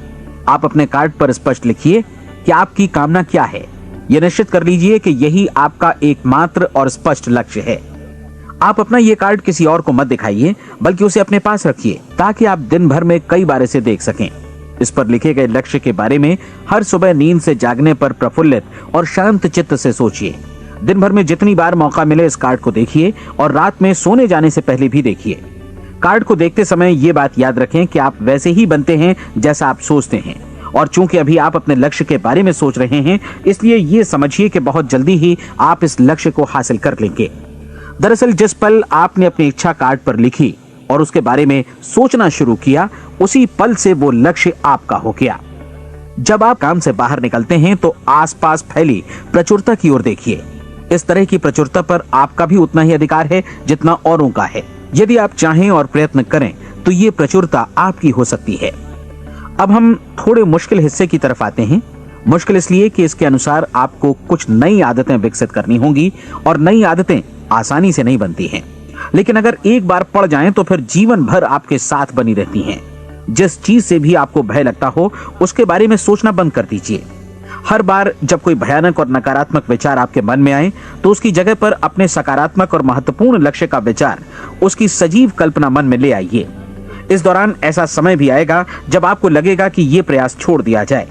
Speaker 1: आप अपने कार्ड पर स्पष्ट लिखिए कि आपकी कामना क्या है। यह निश्चित कर लीजिए कि यही आपका एकमात्र और स्पष्ट लक्ष्य है। आप अपना ये कार्ड किसी और को मत दिखाइए, बल्कि उसे अपने पास रखिए ताकि आप दिन भर में कई बार इसे देख सकें। इस पर लिखे गए लक्ष्य के बारे में हर सुबह नींद से जागने पर प्रफुल्लित और शांत चित्त से सोचिए। दिन भर में जितनी बार मौका मिले इस कार्ड को देखिए और रात में सोने जाने से पहले भी देखिए। कार्ड को देखते समय ये बात याद रखें कि आप वैसे ही बनते हैं जैसा आप सोचते हैं। और चूंकि अभी आप अपने लक्ष्य के बारे में सोच रहे हैं, इसलिए ये समझिए कि बहुत जल्दी ही आप इस लक्ष्य को हासिल कर लेंगे। दरअसल जिस पल आपने अपनी इच्छा कार्ड पर लिखी और उसके बारे में सोचना शुरू किया, उसी पल से वो लक्ष्य आपका हो गया। जब आप काम से बाहर निकलते हैं तो आसपास फैली प्रचुरता की ओर देखिए। इस तरह की प्रचुरता पर आपका भी उतना ही अधिकार है जितना औरों का है। यदि आप चाहें और प्रयत्न करें तो ये प्रचुरता आपकी हो सकती है। अब हम थोड़े मुश्किल हिस्से की तरफ आते हैं। मुश्किल इसलिए कि इसके अनुसार आपको कुछ नई आदतें विकसित करनी होंगी और नई आदतें आसानी से नहीं बनती हैं, लेकिन अगर एक बार पड़ जाएं तो फिर जीवन भर आपके साथ बनी रहती हैं। जिस चीज से भी आपको भय लगता हो उसके बारे में सोचना बंद कर दीजिए। हर बार जब कोई भयानक और नकारात्मक विचार आपके मन में आए तो उसकी जगह पर अपने सकारात्मक और महत्वपूर्ण लक्ष्य का विचार, उसकी सजीव कल्पना मन में ले आइए। इस दौरान ऐसा समय भी आएगा जब आपको लगेगा कि ये प्रयास छोड़ दिया जाए,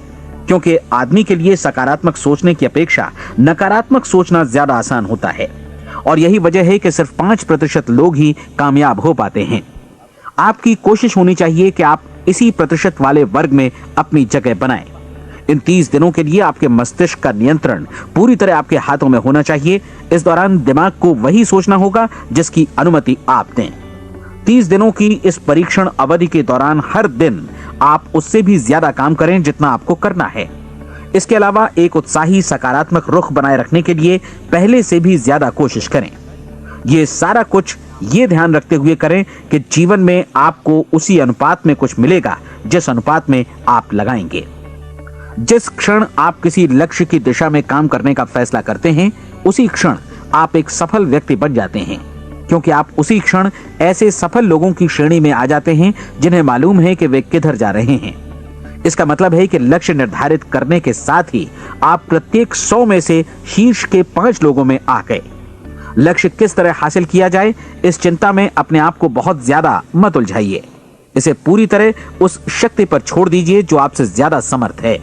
Speaker 1: क्योंकि आदमी के लिए सकारात्मक सोचने की अपेक्षा नकारात्मक सोचना ज्यादा आसान होता है। और यही वजह है कि सिर्फ 5% लोग ही कामयाब हो पाते हैं। आपकी कोशिश होनी चाहिए कि आप इसी प्रतिशत वाले वर्ग में अपनी जगह बनाएं। इन 30 दिनों के लिए आपके मस्तिष्क का नियंत्रण पूरी तरह आपके हाथों में होना चाहिए। इस दौरान दिमाग को वही सोचना होगा जिसकी अनुमति आप दें। 30 दिनों की इस परीक्षण अवधि के दौरान हर दिन आप उससे भी ज्यादा काम करें जितना आपको करना है। इसके अलावा एक उत्साही सकारात्मक रुख बनाए रखने के लिए पहले से भी ज्यादा कोशिश करें। ये सारा कुछ ये ध्यान रखते हुए करें कि जीवन में आपको उसी अनुपात में कुछ मिलेगा जिस अनुपात में आप लगाएंगे। जिस क्षण आप किसी लक्ष्य की दिशा में काम करने का फैसला करते हैं, उसी क्षण आप एक सफल व्यक्ति बन जाते हैं, क्योंकि आप उसी क्षण ऐसे सफल लोगों की श्रेणी में आ जाते हैं जिन्हें मालूम है कि वे किधर जा रहे हैं। इसका मतलब है कि लक्ष्य निर्धारित करने के साथ ही आप प्रत्येक 100 में से शीर्ष के 5 लोगों में आ गए। लक्ष्य किस तरह हासिल किया जाए, इस चिंता में अपने आप को बहुत ज्यादा मत उलझाइए। इसे पूरी तरह उस शक्ति पर छोड़ दीजिए जो आपसे ज्यादा समर्थ है।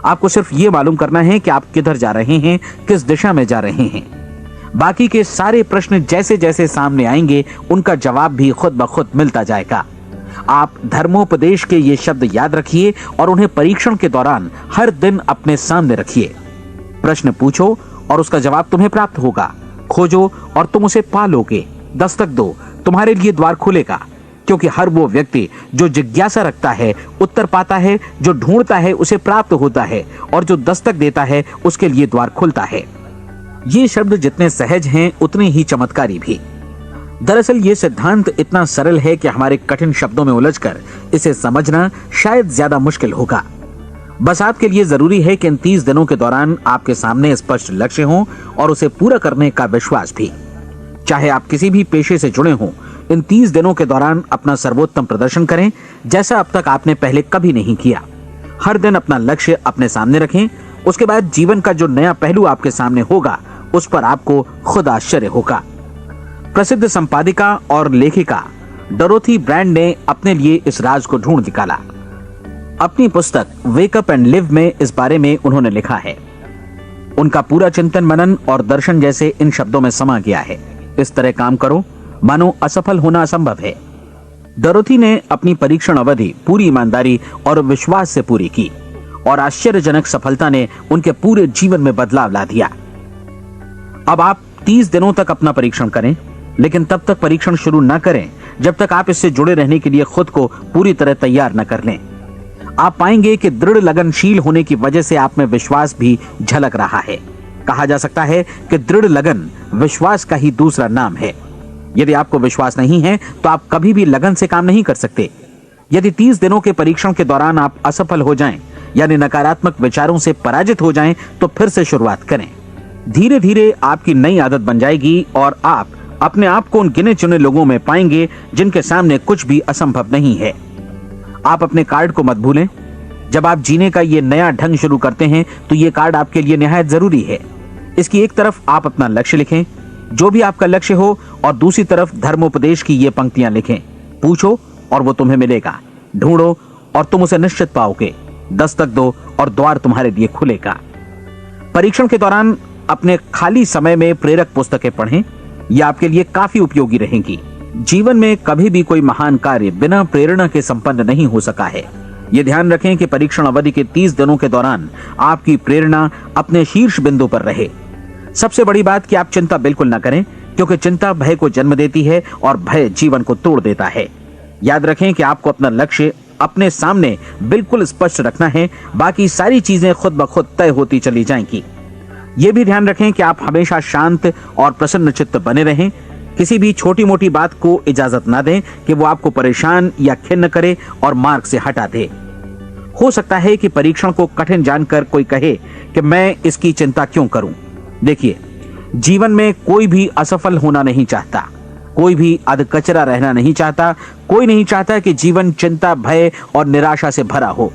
Speaker 1: आपको सिर्फ ये मालूम करना है कि आप किधर जा रहे हैं, किस दिशा में जा रहे हैं। बाकी के सारे प्रश्न जैसे जैसे सामने आएंगे उनका जवाब भी खुद ब खुद मिलता जाएगा। आप धर्मोपदेश के ये शब्द याद रखिए और उन्हें परीक्षण के दौरान हर दिन अपने सामने रखिए। प्रश्न पूछो और उसका जवाब तुम्हें प्राप्त होगा। खोजो और तुम उसे पा लोगे। दस्तक दो, तुम्हारे लिए द्वार खुलेगा, क्योंकि हर वो व्यक्ति जो जिज्ञासा रखता है उत्तर पाता है, जो ढूंढता है उसे प्राप्त होता है, और जो दस्तक देता है उसके लिए द्वार खुलता है। ये शब्द जितने सहज हैं उतने ही चमत्कारी भी। दरअसल ये सिद्धांत इतना सरल है कि हमारे कठिन शब्दों में उलझकर इसे समझना शायद ज्यादा मुश्किल होगा। बस आपके लिए जरूरी है कि इन 30 दिनों के दौरान आपके सामने स्पष्ट लक्ष्य हो और उसे पूरा करने का विश्वास भी। चाहे आप किसी भी पेशे से जुड़े हों, इन 30 दिनों के दौरान अपना सर्वोत्तम प्रदर्शन करें, जैसा अब तक आपने पहले कभी नहीं किया। हर दिन अपना लक्ष्य अपने सामने रखें। उसके बाद जीवन का जो नया पहलू आपके सामने होगा उस पर आपको खुद आश्चर्य होगा। प्रसिद्ध संपादिका और लेखिका डोरोथी ब्रैंड ने अपने लिए इस राज को ढूंढ निकाला। अपनी पुस्तक वेक अप एंड लिव में इस बारे में उन्होंने लिखा है। उनका पूरा चिंतन मनन और दर्शन जैसे इन शब्दों में समा गया है। इस तरह काम करो मानो असफल होना असंभव है। डोरोथी ने अपनी परीक्षण अवधि पूरी ईमानदारी और विश्वास से पूरी की और आश्चर्यजनक सफलता ने उनके पूरे जीवन में बदलाव ला दिया। अब आप 30 दिनों तक अपना परीक्षण करें, लेकिन तब तक परीक्षण शुरू न करें जब तक आप इससे जुड़े रहने के लिए खुद को पूरी तरह तैयार न कर लें। आप पाएंगे कि दृढ़ लगनशील होने की वजह से आप में विश्वास भी झलक रहा है। कहा जा सकता है कि दृढ़ लगन विश्वास का ही दूसरा नाम है। यदि आपको विश्वास नहीं है तो आप कभी भी लगन से काम नहीं कर सकते। यदि 30 दिनों के परीक्षण के दौरान आप असफल हो जाएं, यानी नकारात्मक विचारों से पराजित हो जाएं, तो फिर से शुरुआत करें। धीरे धीरे आपकी नई आदत बन जाएगी और आप अपने आप को उन गिने चुने लोगों में पाएंगे जिनके सामने कुछ भी असंभव नहीं है। आप अपने कार्ड को मत भूलें। जब आप जीने का ये नया ढंग शुरू करते हैं तो ये कार्ड आपके लिए निहायत जरूरी है। इसकी एक तरफ आप अपना लक्ष्य लिखें, जो भी आपका लक्ष्य हो, और दूसरी तरफ धर्मोपदेश की ये पंक्तियां लिखें। पूछो और वो तुम्हें मिलेगा, ढूंढो और तुम उसे निश्चित पाओगे, दस्तक दो और द्वार तुम्हारे लिए खुलेगा। परीक्षण के दौरान अपने खाली समय में प्रेरक पुस्तकें पढ़ें। यह आपके लिए काफी उपयोगी रहेंगी। जीवन में कभी भी कोई महान कार्य बिना प्रेरणा के संपन्न नहीं हो सका है। ये ध्यान रखें कि परीक्षण अवधि के 30 दिनों के दौरान आपकी प्रेरणा अपने शीर्ष बिंदु पर रहे। सबसे बड़ी बात कि आप चिंता बिल्कुल न करें, क्योंकि चिंता भय को जन्म देती है और भय जीवन को तोड़ देता है। याद रखें कि आपको अपना लक्ष्य अपने सामने बिल्कुल स्पष्ट रखना है, बाकी सारी चीजें खुद ब खुद तय होती चली जाएंगी। ये भी ध्यान रखें कि आप हमेशा शांत और प्रसन्न चित्त बने रहें। किसी भी छोटी मोटी बात को इजाजत ना दें कि वो आपको परेशान या खिन्न करे और मार्ग से हटा दे। हो सकता है कि परीक्षण को कठिन जानकर कोई कहे कि मैं इसकी चिंता क्यों करूं। देखिए, जीवन में कोई भी असफल होना नहीं चाहता, कोई भी अधकचरा रहना नहीं चाहता, कोई नहीं चाहता कि जीवन चिंता, भय और निराशा से भरा हो।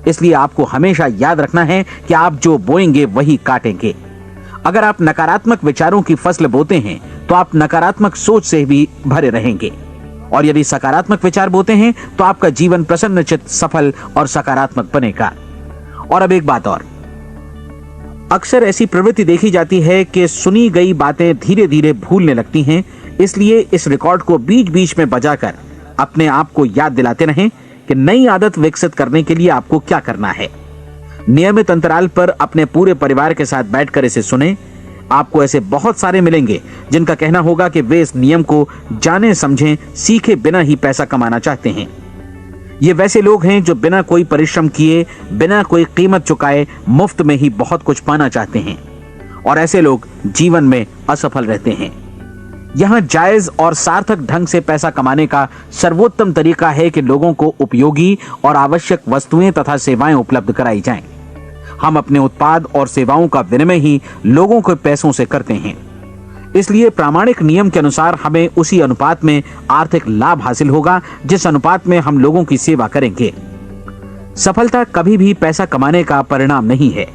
Speaker 1: इसलिए आपको हमेशा याद रखना है कि आप जो बोएंगे वही काटेंगे। अगर आप नकारात्मक विचारों की फसल बोते हैं तो आप नकारात्मक सोच से भी भरे रहेंगे, और यदि सकारात्मक विचार बोते हैं तो आपका जीवन प्रसन्नचित्त, सफल और सकारात्मक बनेगा। और अब एक बात और, अक्सर ऐसी प्रवृत्ति देखी जाती है कि सुनी गई बातें धीरे धीरे भूलने लगती हैं। इसलिए इस रिकॉर्ड को बीच बीच में बजाकर अपने आप को याद दिलाते रहें कि नई आदत विकसित करने के लिए आपको क्या करना है। नियमित अंतराल पर अपने पूरे परिवार के साथ बैठकर इसे सुनें। आपको ऐसे बहुत सारे मिलेंगे जिनका कहना होगा कि वे इस नियम को जाने समझें सीखे बिना ही पैसा कमाना चाहते हैं। ये वैसे लोग हैं जो बिना कोई परिश्रम किए, बिना कोई कीमत चुकाए मुफ्त में ही बहुत कुछ पाना चाहते हैं, और ऐसे लोग जीवन में असफल रहते हैं। यहाँ जायज और सार्थक ढंग से पैसा कमाने का सर्वोत्तम तरीका है कि लोगों को उपयोगी और आवश्यक वस्तुएं तथा सेवाएं उपलब्ध कराई जाएं। हम अपने उत्पाद और सेवाओं का विनिमय ही लोगों के पैसों से करते हैं। इसलिए प्रामाणिक नियम के अनुसार हमें उसी अनुपात में आर्थिक लाभ हासिल होगा जिस अनुपात में हम लोगों की सेवा करेंगे। सफलता कभी भी पैसा कमाने का परिणाम नहीं है,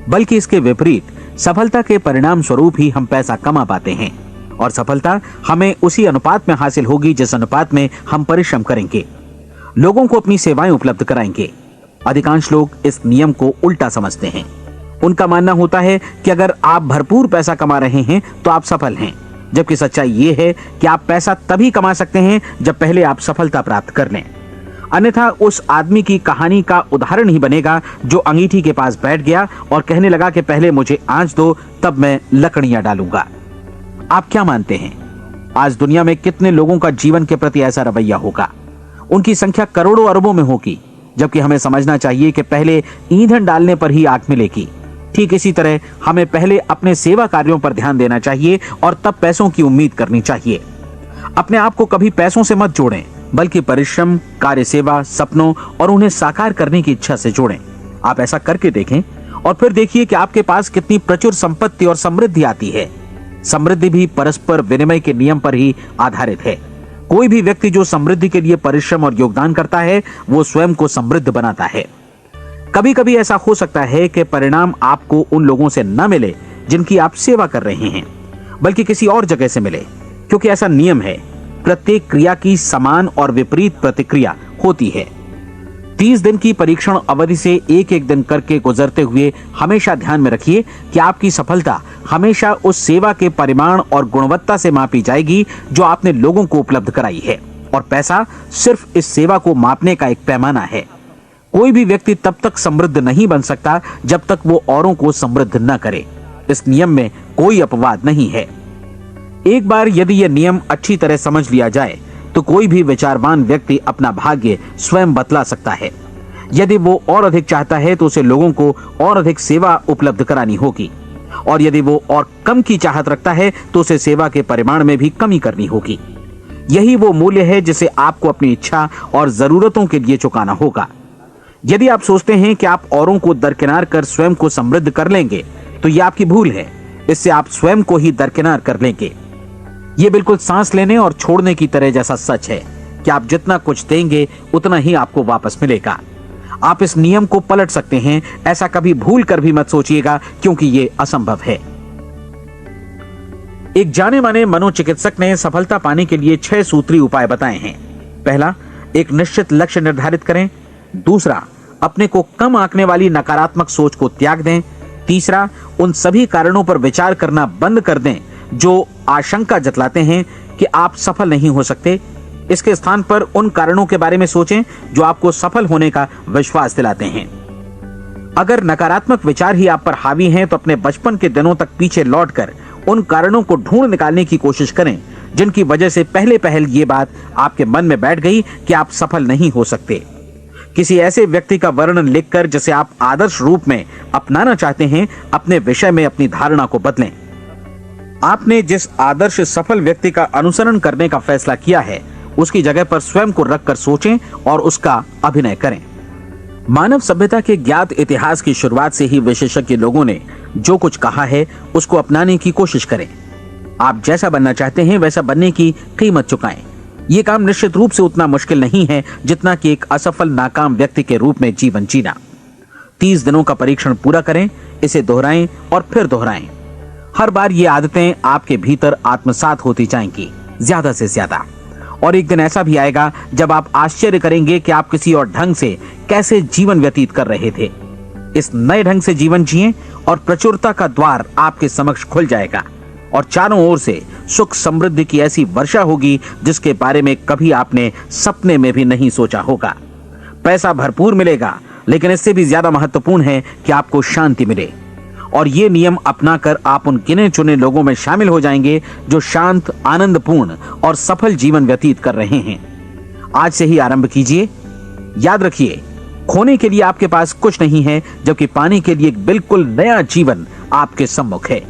Speaker 1: बल्कि इसके विपरीत सफलता के परिणाम स्वरूप ही हम पैसा कमा पाते हैं, और सफलता हमें उसी अनुपात में हासिल होगी जिस अनुपात में हम परिश्रम करेंगे, लोगों को अपनी सेवाएं उपलब्ध कराएंगे। अधिकांश लोग इस नियम को उल्टा समझते हैं। उनका मानना होता है कि अगर आप भरपूर पैसा कमा रहे हैं तो आप सफल हैं, जबकि सच्चाई ये है कि आप पैसा तभी कमा सकते हैं जब पहले आप सफलता प्राप्त कर लें। अन्यथा उस आदमी की कहानी का उदाहरण ही बनेगा जो अंगीठी के पास बैठ गया और कहने लगा कि पहले मुझे आंच दो, तब मैं लकड़ियां डालूंगा। आप क्या मानते हैं, आज दुनिया में कितने लोगों का जीवन के प्रति ऐसा रवैया होगा? उनकी संख्या करोड़ों अरबों में होगी, जबकि हमें समझना चाहिए कि पहले ईंधन डालने पर ही आग मिलेगी। ठीक इसी तरह हमें पहले अपने सेवा कार्यों पर ध्यान देना चाहिए और तब पैसों की उम्मीद करनी चाहिए। अपने आप को कभी पैसों से मत जोड़ें, बल्कि परिश्रम, कार्य सेवा, सपनों और उन्हें साकार करने की इच्छा से जोड़ें। आप ऐसा करके देखें और फिर देखिए कि आपके पास कितनी प्रचुर संपत्ति और समृद्धि आती है। समृद्धि भी परस्पर विनिमय के नियम पर ही आधारित है। कोई भी व्यक्ति जो समृद्धि के लिए परिश्रम और योगदान करता है, वो स्वयं को समृद्ध बनाता है। कभी कभी ऐसा हो सकता है कि परिणाम आपको उन लोगों से न मिले जिनकी आप सेवा कर रहे हैं, बल्कि किसी और जगह से मिले, क्योंकि ऐसा नियम है, प्रत्येक क्रिया की समान और विपरीत प्रतिक्रिया होती है। 30 दिन की परीक्षण अवधि से एक एक दिन करके गुजरते हुए हमेशा ध्यान में रखिए कि आपकी सफलता हमेशा उस सेवा के परिमाण और गुणवत्ता से मापी जाएगी जो आपने लोगों को उपलब्ध कराई है, और पैसा सिर्फ इस सेवा को मापने का एक पैमाना है। कोई भी व्यक्ति तब तक समृद्ध नहीं बन सकता जब तक वो औरों को समृद्ध न करे। इस नियम में कोई अपवाद नहीं है। एक बार यदि यह नियम अच्छी तरह समझ लिया जाए तो कोई भी विचारवान व्यक्ति अपना भाग्य स्वयं बतला सकता है। यदि वो और अधिक चाहता है तो उसे लोगों को और अधिक सेवा उपलब्ध करानी होगी, और यदि वो और कम की चाहत रखता है तो उसे सेवा के परिमाण में भी कमी करनी होगी। यही वो मूल्य है जिसे आपको अपनी इच्छा और जरूरतों के लिए चुकाना होगा। यदि आप सोचते हैं कि आप औरों को दरकिनार कर स्वयं को समृद्ध कर लेंगे तो यह आपकी भूल है। इससे आप स्वयं को ही दरकिनार कर लेंगे। ये बिल्कुल सांस लेने और छोड़ने की तरह जैसा सच है कि आप जितना कुछ देंगे उतना ही आपको वापस मिलेगा। आप इस नियम को पलट सकते हैं, ऐसा कभी भूल कर भी मत सोचिएगा, क्योंकि ये असंभव है। एक जाने माने मनोचिकित्सक ने सफलता पाने के लिए 6 सूत्री उपाय बताए हैं। पहला, एक निश्चित लक्ष्य निर्धारित करें। दूसरा, अपने को कम आंकने वाली नकारात्मक सोच को त्याग दें। तीसरा, उन सभी कारणों पर विचार करना बंद कर दें जो आशंका जतलाते हैं कि आप सफल नहीं हो सकते। इसके स्थान पर उन कारणों के बारे में सोचें जो आपको सफल होने का विश्वास दिलाते हैं। अगर नकारात्मक विचार ही आप पर हावी हैं तो अपने बचपन के दिनों तक पीछे लौटकर उन कारणों को ढूंढ निकालने की कोशिश करें जिनकी वजह से पहले ये बात आपके मन में बैठ गई कि आप सफल नहीं हो सकते। किसी ऐसे व्यक्ति का वर्णन लिखकर जिसे आप आदर्श रूप में अपनाना चाहते हैं, अपने विषय में अपनी धारणा को बदलें। आपने जिस आदर्श सफल व्यक्ति का अनुसरण करने का फैसला किया है, उसकी जगह पर स्वयं को रखकर सोचें और उसका अभिनय करें। मानव सभ्यता के ज्ञात इतिहास की शुरुआत से ही विशेषज्ञ लोगों ने जो कुछ कहा है उसको अपनाने की कोशिश करें। आप जैसा बनना चाहते हैं वैसा बनने की कीमत चुकाएं। ये काम निश्चित रूप से उतना मुश्किल नहीं है जितना कि एक असफल नाकाम व्यक्ति के रूप में जीवन जीना। 30 दिनों का परीक्षण पूरा करें, इसे दोहराएं और फिर दोहराएं। हर बार ये आदतें आपके भीतर आत्मसात होती जाएंगी, ज्यादा से ज्यादा। और एक दिन ऐसा भी आएगा जब आप आश्चर्य करेंगे कि आप किसी और ढंग से कैसे जीवन व्यतीत कर रहे थे। इस नए ढंग से जीवन जिएं और प्रचुरता का द्वार आपके समक्ष खुल जाएगा और चारों ओर से सुख समृद्धि की ऐसी वर्षा होगी जिसके बारे में कभी आपने सपने में भी नहीं सोचा होगा। पैसा भरपूर मिलेगा, लेकिन इससे भी ज्यादा महत्वपूर्ण है कि आपको शांति मिले। और ये नियम अपनाकर आप उन गिने चुने लोगों में शामिल हो जाएंगे जो शांत, आनंदपूर्ण और सफल जीवन व्यतीत कर रहे हैं। आज से ही आरंभ कीजिए। याद रखिए, खोने के लिए आपके पास कुछ नहीं है, जबकि पाने के लिए एक बिल्कुल नया जीवन आपके सम्मुख है।